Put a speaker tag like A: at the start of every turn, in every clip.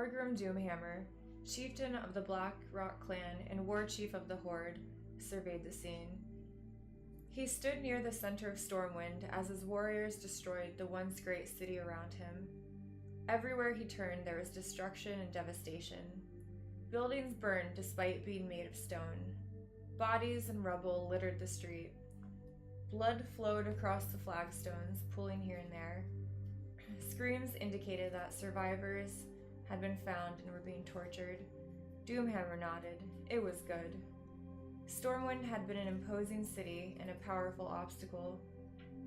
A: Thorgrim Doomhammer, chieftain of the Black Rock clan and war chief of the Horde, surveyed the scene. He stood near the center of Stormwind as his warriors destroyed the once great city around him. Everywhere he turned, there was destruction and devastation. Buildings burned despite being made of stone. Bodies and rubble littered the street. Blood flowed across the flagstones, pooling here and there. Screams indicated that survivors had been found and were being tortured. Doomhammer nodded. It was good. Stormwind had been an imposing city and a powerful obstacle.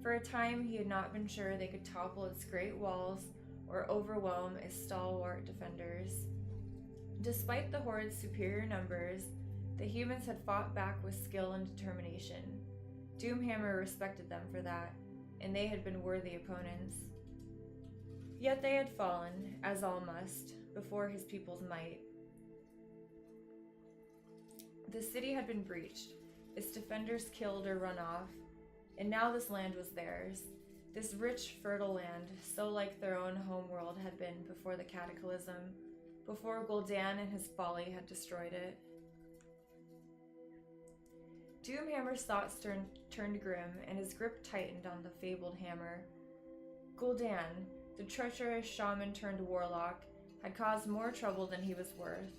A: For a time, he had not been sure they could topple its great walls or overwhelm its stalwart defenders. Despite the Horde's superior numbers, the humans had fought back with skill and determination. Doomhammer respected them for that, and they had been worthy opponents. Yet they had fallen, as all must, before his people's might. The city had been breached, its defenders killed or run off, and now this land was theirs. This rich, fertile land, so like their own homeworld had been before the cataclysm, before Gul'dan and his folly had destroyed it. Doomhammer's thoughts turned grim, and his grip tightened on the fabled hammer. Gul'dan, the treacherous shaman-turned-warlock, had caused more trouble than he was worth.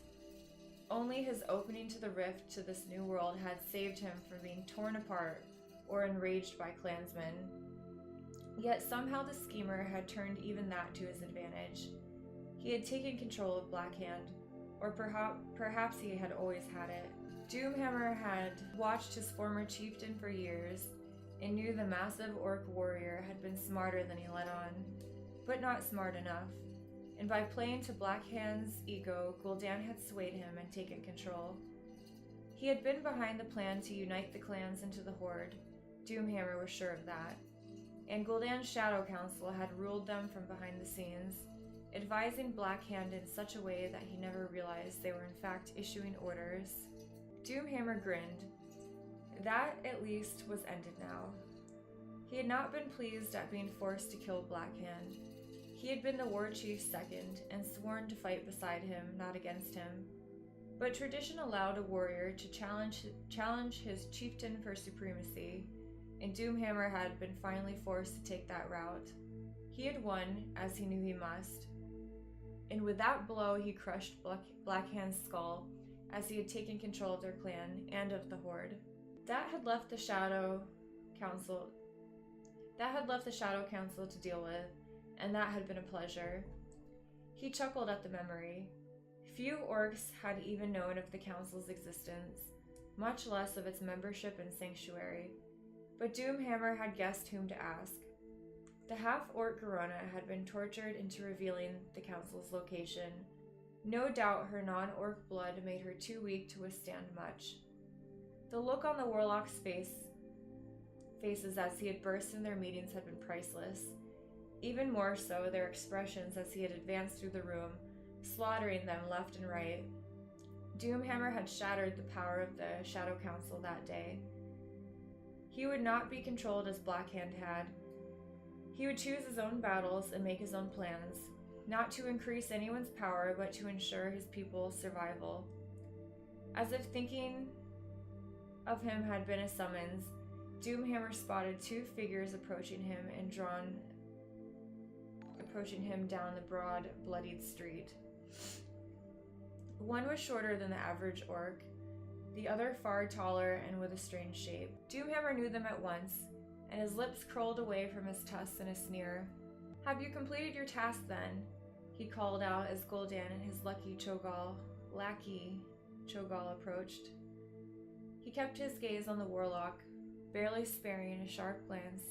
A: Only his opening to the rift to this new world had saved him from being torn apart or enraged by clansmen. Yet somehow the schemer had turned even that to his advantage. He had taken control of Blackhand, or perhaps he had always had it. Doomhammer had watched his former chieftain for years and knew the massive orc warrior had been smarter than he let on, but not smart enough. And by playing to Blackhand's ego, Gul'dan had swayed him and taken control. He had been behind the plan to unite the clans into the Horde. Doomhammer was sure of that. And Gul'dan's Shadow Council had ruled them from behind the scenes, advising Blackhand in such a way that he never realized they were in fact issuing orders. Doomhammer grinned. That, at least, was ended now. He had not been pleased at being forced to kill Blackhand. He had been the war chief's second, and sworn to fight beside him, not against him. But tradition allowed a warrior to challenge his chieftain for supremacy, and Doomhammer had been finally forced to take that route. He had won, as he knew he must. And with that blow, he crushed Blackhand's skull, as he had taken control of their clan and of the Horde. That had left the Shadow Council to deal with, and that had been a pleasure. He chuckled at the memory. Few orcs had even known of the council's existence, much less of its membership and sanctuary. But Doomhammer had guessed whom to ask. The half-orc Garona had been tortured into revealing the council's location. No doubt her non-orc blood made her too weak to withstand much. The look on the warlock's faces as he had burst in their meetings had been priceless. Even more so, their expressions as he had advanced through the room, slaughtering them left and right. Doomhammer had shattered the power of the Shadow Council that day. He would not be controlled as Blackhand had. He would choose his own battles and make his own plans, not to increase anyone's power, but to ensure his people's survival. As if thinking of him had been a summons, Doomhammer spotted two figures approaching him down the broad, bloodied street. One was shorter than the average orc, the other far taller and with a strange shape. Doomhammer knew them at once, and his lips curled away from his tusks in a sneer. "Have you completed your task then?" he called out as Gul'dan and his lackey Cho'Gall approached. He kept his gaze on the warlock, barely sparing a sharp glance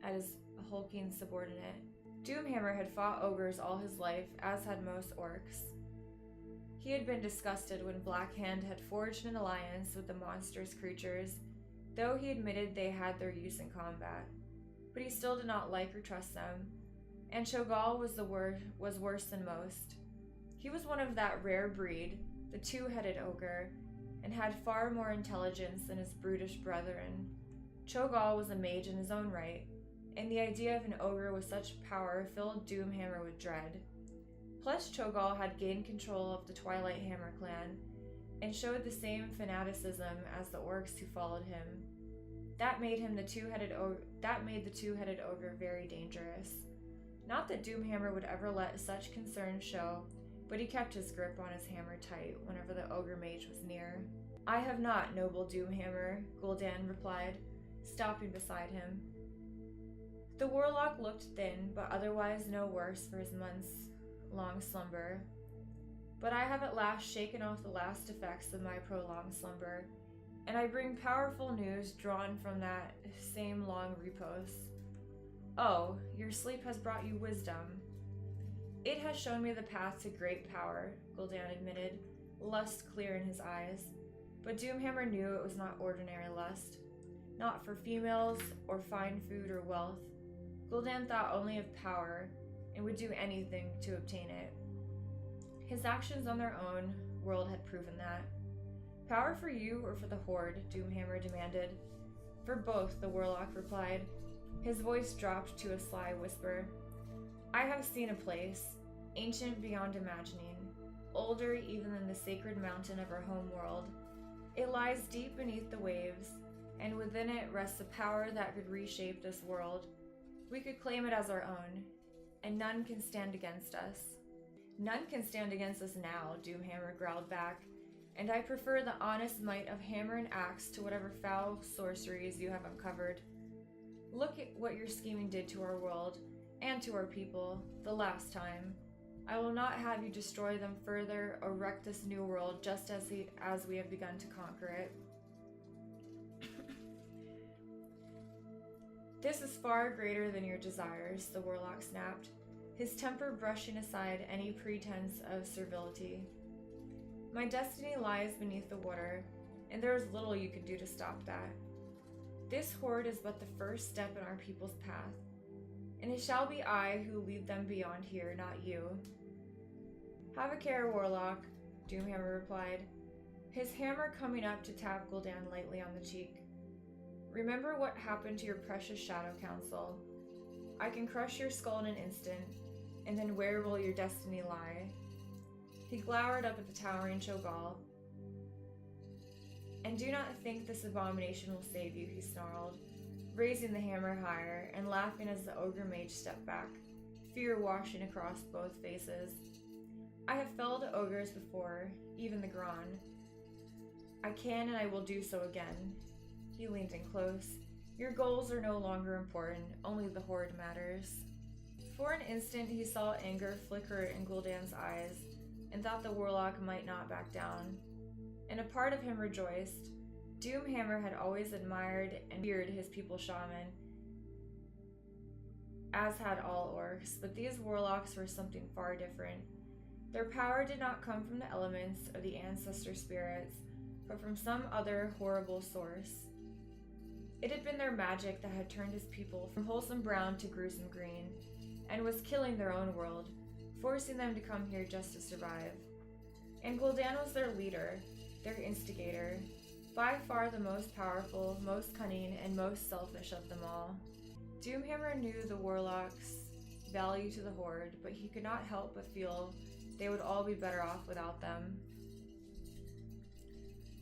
A: at his hulking subordinate. Doomhammer had fought ogres all his life, as had most orcs. He had been disgusted when Blackhand had forged an alliance with the monstrous creatures, though he admitted they had their use in combat. But he still did not like or trust them, and Cho'Gall was worse than most. He was one of that rare breed, the two-headed ogre, and had far more intelligence than his brutish brethren. Cho'Gall was a mage in his own right, and the idea of an ogre with such power filled Doomhammer with dread. Plus, Cho'Gall had gained control of the Twilight Hammer clan and showed the same fanaticism as the orcs who followed him. That made the two-headed ogre very dangerous. Not that Doomhammer would ever let such concern show, but he kept his grip on his hammer tight whenever the ogre mage was near. "I have not, noble Doomhammer," Gul'dan replied, stopping beside him. The warlock looked thin, but otherwise no worse for his months-long slumber. "But I have at last shaken off the last effects of my prolonged slumber, and I bring powerful news drawn from that same long repose." "Oh, your sleep has brought you wisdom." "It has shown me the path to great power," Gul'dan admitted, lust clear in his eyes. But Doomhammer knew it was not ordinary lust, not for females or fine food or wealth. Gul'dan thought only of power and would do anything to obtain it. His actions on their own world had proven that. "Power for you or for the Horde?" Doomhammer demanded. "For both," the warlock replied. His voice dropped to a sly whisper. "I have seen a place, ancient beyond imagining, older even than the sacred mountain of our home world. It lies deep beneath the waves, and within it rests a power that could reshape this world. We could claim it as our own, and none can stand against us." "None can stand against us now," Doomhammer growled back, "and I prefer the honest might of hammer and axe to whatever foul sorceries you have uncovered. Look at what your scheming did to our world, and to our people, the last time. I will not have you destroy them further or wreck this new world just as we have begun to conquer it." "This is far greater than your desires," the warlock snapped, his temper brushing aside any pretense of servility. "My destiny lies beneath the water, and there is little you can do to stop that. This horde is but the first step in our people's path, and it shall be I who lead them beyond here, not you." "Have a care, warlock," Doomhammer replied, his hammer coming up to tap Gul'dan lightly on the cheek. "Remember what happened to your precious Shadow Council. I can crush your skull in an instant, and then where will your destiny lie?" He glowered up at the towering Cho'Gall. "And do not think this abomination will save you," he snarled, raising the hammer higher and laughing as the ogre mage stepped back, fear washing across both faces. "I have felled ogres before, even the Gron. I can and I will do so again." He leaned in close. "Your goals are no longer important, only the Horde matters." For an instant he saw anger flicker in Gul'dan's eyes and thought the warlock might not back down. And a part of him rejoiced. Doomhammer had always admired and feared his people shaman, as had all orcs, but these warlocks were something far different. Their power did not come from the elements or the ancestor spirits, but from some other horrible source. It had been their magic that had turned his people from wholesome brown to gruesome green, and was killing their own world, forcing them to come here just to survive. And Gul'dan was their leader, their instigator, by far the most powerful, most cunning, and most selfish of them all. Doomhammer knew the warlock's value to the Horde, but he could not help but feel they would all be better off without them.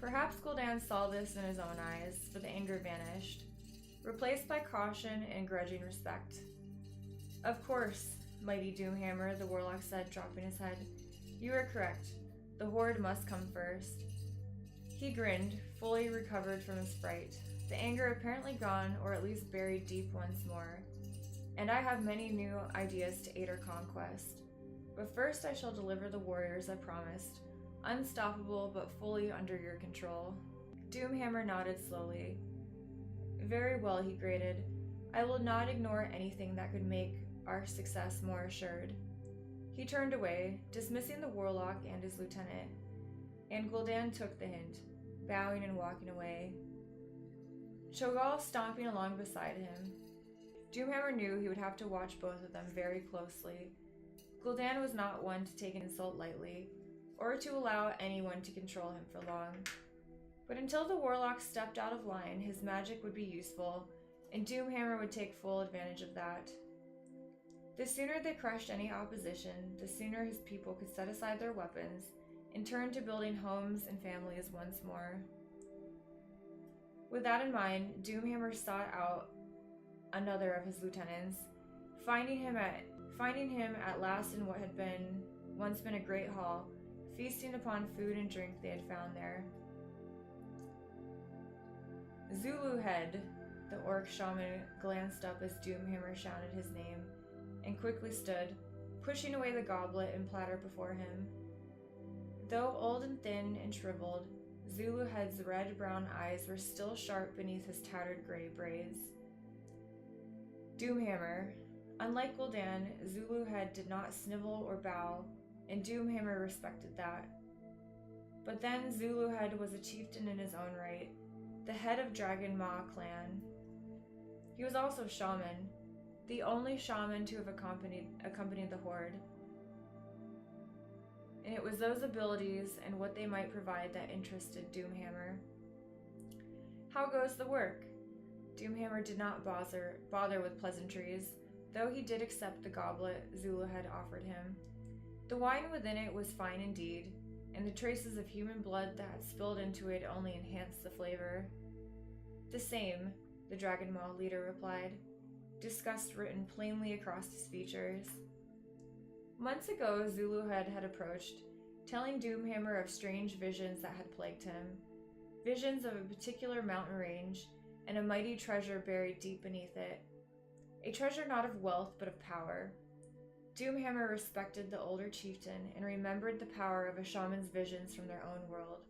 A: Perhaps Gul'dan saw this in his own eyes, for the anger vanished, replaced by caution and grudging respect. "Of course, mighty Doomhammer," the warlock said, dropping his head. "You are correct. The Horde must come first." He grinned, fully recovered from his fright, the anger apparently gone, or at least buried deep once more. "And I have many new ideas to aid our conquest. But first I shall deliver the warriors I promised, unstoppable but fully under your control." Doomhammer nodded slowly. "Very well," he grated. "I will not ignore anything that could make our success more assured." He turned away, dismissing the warlock and his lieutenant, and Gul'dan took the hint, bowing and walking away, Cho'Gall stomping along beside him. Doomhammer knew he would have to watch both of them very closely. Gul'dan was not one to take an insult lightly, or to allow anyone to control him for long. But until the warlock stepped out of line, his magic would be useful, and Doomhammer would take full advantage of that. The sooner they crushed any opposition, the sooner his people could set aside their weapons and turn to building homes and families once more. With that in mind, Doomhammer sought out another of his lieutenants, finding him at last in what had once been a great hall, feasting upon food and drink they had found there. Zulu Head, the orc shaman, glanced up as Doomhammer shouted his name, and quickly stood, pushing away the goblet and platter before him. Though old and thin and shriveled, Zulu Head's red-brown eyes were still sharp beneath his tattered gray braids. Doomhammer. Unlike Gul'dan, Zulu Head did not snivel or bow, and Doomhammer respected that. But then Zulu Head was a chieftain in his own right, the head of Dragon Maw clan. He was also shaman, the only shaman to have accompanied the Horde. And it was those abilities and what they might provide that interested Doomhammer. How goes the work? Doomhammer did not bother with pleasantries, though he did accept the goblet Zulu had offered him. The wine within it was fine indeed, and the traces of human blood that had spilled into it only enhanced the flavor. The same, the Dragon Maw leader replied, disgust written plainly across his features. Months ago, Zuluhead had approached, telling Doomhammer of strange visions that had plagued him. Visions of a particular mountain range, and a mighty treasure buried deep beneath it. A treasure not of wealth, but of power. Doomhammer respected the older chieftain and remembered the power of a shaman's visions from their own world.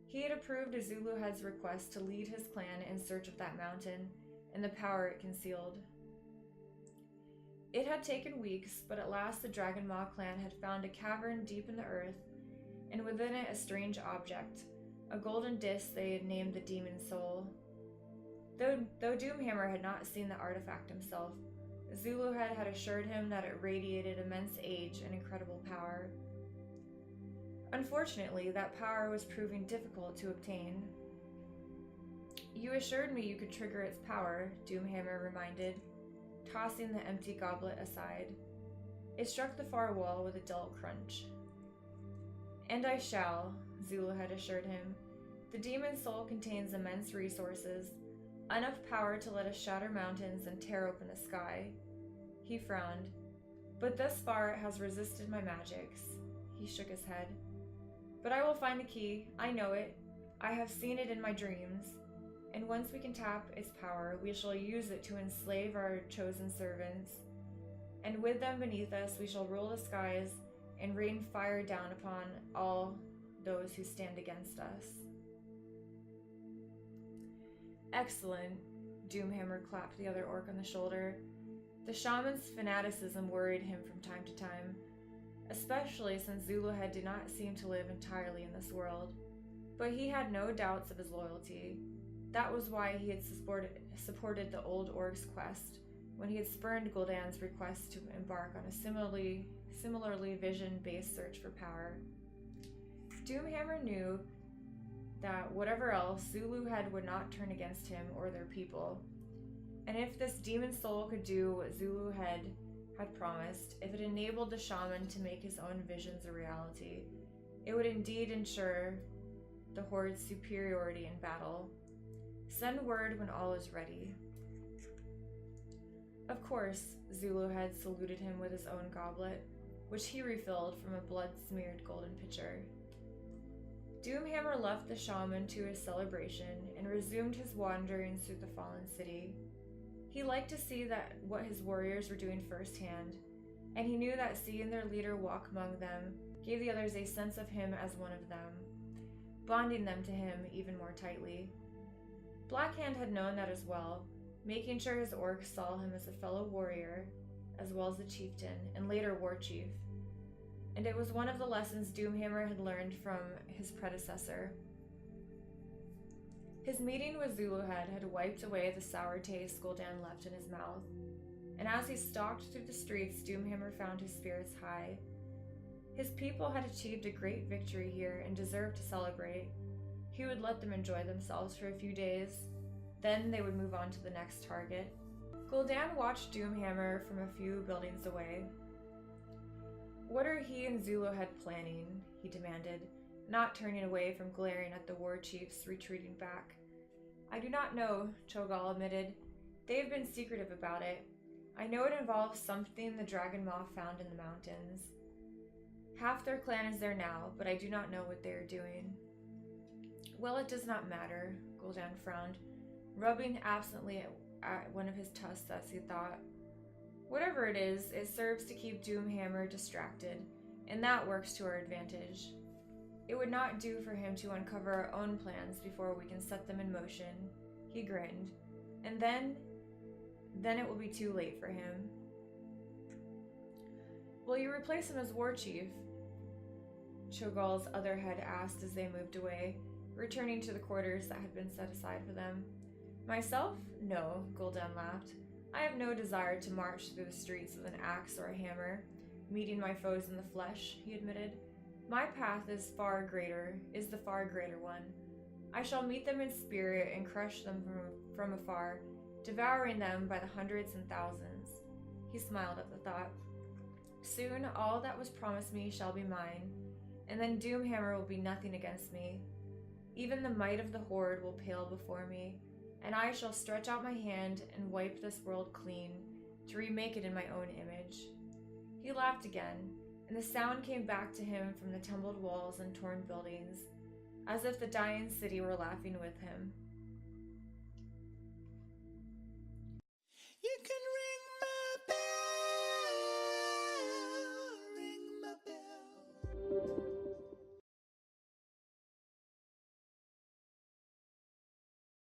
A: He had approved of Zuluhead's request to lead his clan in search of that mountain and the power it concealed. It had taken weeks, but at last the Dragon Maw clan had found a cavern deep in the earth, and within it a strange object, a golden disc they had named the Demon Soul. Though Doomhammer had not seen the artifact himself, Zuluhead had assured him that it radiated immense age and incredible power. Unfortunately, that power was proving difficult to obtain. You assured me you could trigger its power, Doomhammer reminded, tossing the empty goblet aside. It struck the far wall with a dull crunch. And I shall, Zuluhead assured him. The Demon Soul contains immense resources, enough power to let us shatter mountains and tear open the sky. He frowned. But thus far it has resisted my magics. He shook his head. But I will find the key. I know it. I have seen it in my dreams. And once we can tap its power, we shall use it to enslave our chosen servants. And with them beneath us, we shall rule the skies and rain fire down upon all those who stand against us. Excellent, Doomhammer clapped the other orc on the shoulder. The shaman's fanaticism worried him from time to time, especially since Zuluhead did not seem to live entirely in this world. But he had no doubts of his loyalty. That was why he had supported the old orc's quest, when he had spurned Gul'dan's request to embark on a similarly vision-based search for power. Doomhammer knew that whatever else, Zuluhead would not turn against him or their people. And if this demon soul could do what Zuluhead had promised, if it enabled the shaman to make his own visions a reality, it would indeed ensure the Horde's superiority in battle. Send word when all is ready. Of course, Zuluhead saluted him with his own goblet, which he refilled from a blood-smeared golden pitcher. Doomhammer left the shaman to his celebration and resumed his wanderings through the fallen city. He liked to see what his warriors were doing firsthand, and he knew that seeing their leader walk among them gave the others a sense of him as one of them, bonding them to him even more tightly. Blackhand had known that as well, making sure his orcs saw him as a fellow warrior, as well as a chieftain, and later war chief. And it was one of the lessons Doomhammer had learned from his predecessor. His meeting with Zuluhead had wiped away the sour taste Gul'dan left in his mouth, and as he stalked through the streets, Doomhammer found his spirits high. His people had achieved a great victory here and deserved to celebrate. He would let them enjoy themselves for a few days, then they would move on to the next target. Gul'dan watched Doomhammer from a few buildings away. What are he and Zuluhead planning? He demanded, not turning away from glaring at the war chiefs retreating back. I do not know, Cho'Gall admitted. They have been secretive about it. I know it involves something the Dragon Moth found in the mountains. Half their clan is there now, but I do not know what they are doing. Well, it does not matter, Gul'dan frowned, rubbing absently at one of his tusks as he thought. Whatever it is, it serves to keep Doomhammer distracted, and that works to our advantage. It would not do for him to uncover our own plans before we can set them in motion. He grinned. And then it will be too late for him. Will you replace him as war chief? Cho'Gall's other head asked as they moved away, returning to the quarters that had been set aside for them. Myself? No, Gul'dan laughed. I have no desire to march through the streets with an axe or a hammer, meeting my foes in the flesh, he admitted. My path is the far greater one. I shall meet them in spirit and crush them from afar, devouring them by the hundreds and thousands. He smiled at the thought. Soon all that was promised me shall be mine, and then Doomhammer will be nothing against me. Even the might of the Horde will pale before me, and I shall stretch out my hand and wipe this world clean, to remake it in my own image. He laughed again, and the sound came back to him from the tumbled walls and torn buildings, as if the dying city were laughing with him.
B: You can